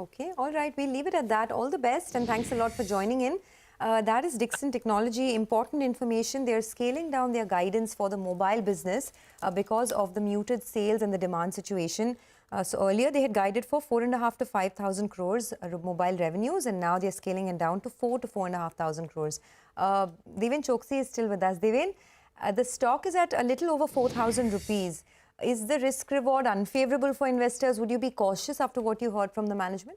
Okay, all right. We'll leave it at that. All the best and thanks a lot for joining in. That is Dixon Technology. Important information. They're scaling down their guidance for the mobile business because of the muted sales and the demand situation. So earlier they had guided for 4.5 to 5,000 crores mobile revenues, and now they're scaling it down to 4 to 4,500 crores. Deven Choksey is still with us. Deven, the stock is at a little over 4,000 rupees. Is the risk reward unfavorable for investors? Would you be cautious after what you heard from the management?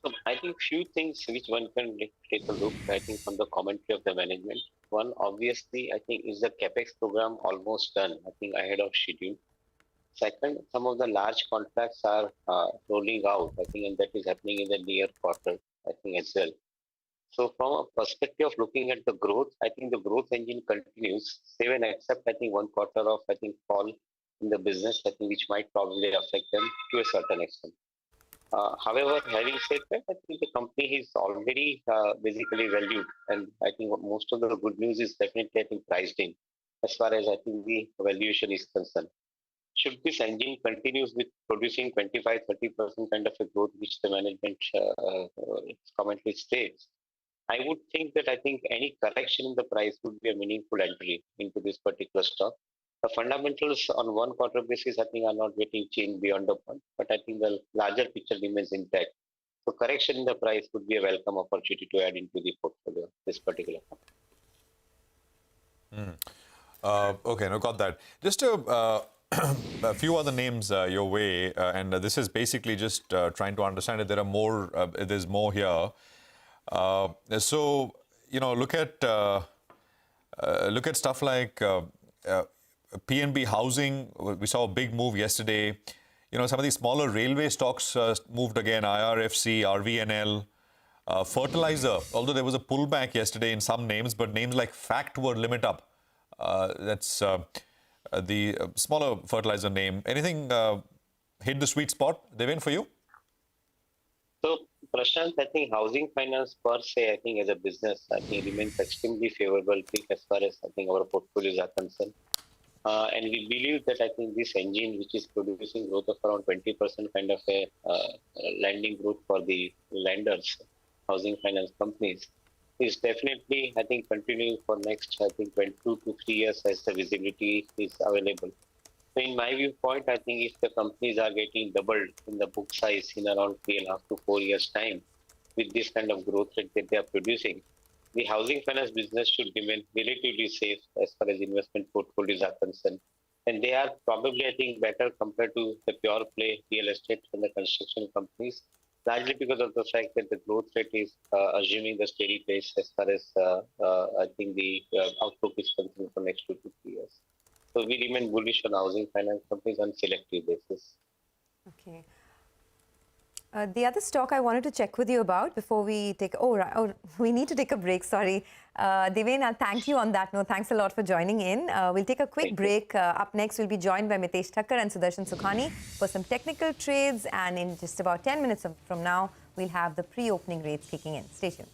So I think few things which one can take a look, I think, from the commentary of the management. One, obviously, I think, is the CapEx program almost done, I think, ahead of schedule. Second, some of the large contracts are rolling out, I think, and that is happening in the near quarter, I think, as well. So from a perspective of looking at the growth, I think the growth engine continues, even except, I think, 1 quarter of, I think, fall in the business, I think, which might probably affect them to a certain extent. However, having said that, I think the company is already basically valued, and I think most of the good news is definitely, I think, priced in as far as, I think, the valuation is concerned. Should this engine continues with producing 25-30% kind of a growth, which the management commentary states, I would think that, I think, any correction in the price would be a meaningful entry into this particular stock. The fundamentals on 1 quarter basis, I think, are not getting changed beyond the point, but I think the larger picture remains intact. So correction in the price would be a welcome opportunity to add into the portfolio, this particular company. Okay, no, got that. Just a few other names your way, and this is basically just trying to understand if there are more, there's more here. So, you know, look at stuff like PNB Housing. We saw a big move yesterday. You know, some of these smaller railway stocks moved again, IRFC, RVNL. Fertilizer, although there was a pullback yesterday in some names, but names like Fact were limit up. That's the smaller fertilizer name. Anything hit the sweet spot, Deven, for you? So, Prashant, I think housing finance per se, I think, as a business, I think, remains extremely favorable as far as, I think, our portfolios are concerned. And we believe that, I think, this engine, which is producing growth of around 20% kind of a lending growth for the lenders, housing finance companies, is definitely, I think, continuing for next, I think, 22 to 3 years as the visibility is available. So in my viewpoint, I think if the companies are getting doubled in the book size in around 3.5 to 4 years' time, with this kind of growth rate that they are producing, the housing finance business should remain relatively safe as far as investment portfolios are concerned. And they are probably, I think, better compared to the pure play real estate and the construction companies, largely because of the fact that the growth rate is assuming the steady pace as far as, I think, the outlook is concerned for next 2 to 3 years. So we remain bullish on housing finance companies on selective basis. Okay. The other stock I wanted to check with you about before we take... we need to take a break, sorry. Deven, I'll thank you on that note. Thanks a lot for joining in. We'll take a quick break. Up next, we'll be joined by Mitesh Thakkar and Sudarshan Sukhani for some technical trades. And in just about 10 minutes from now, we'll have the pre-opening rates kicking in. Stay tuned.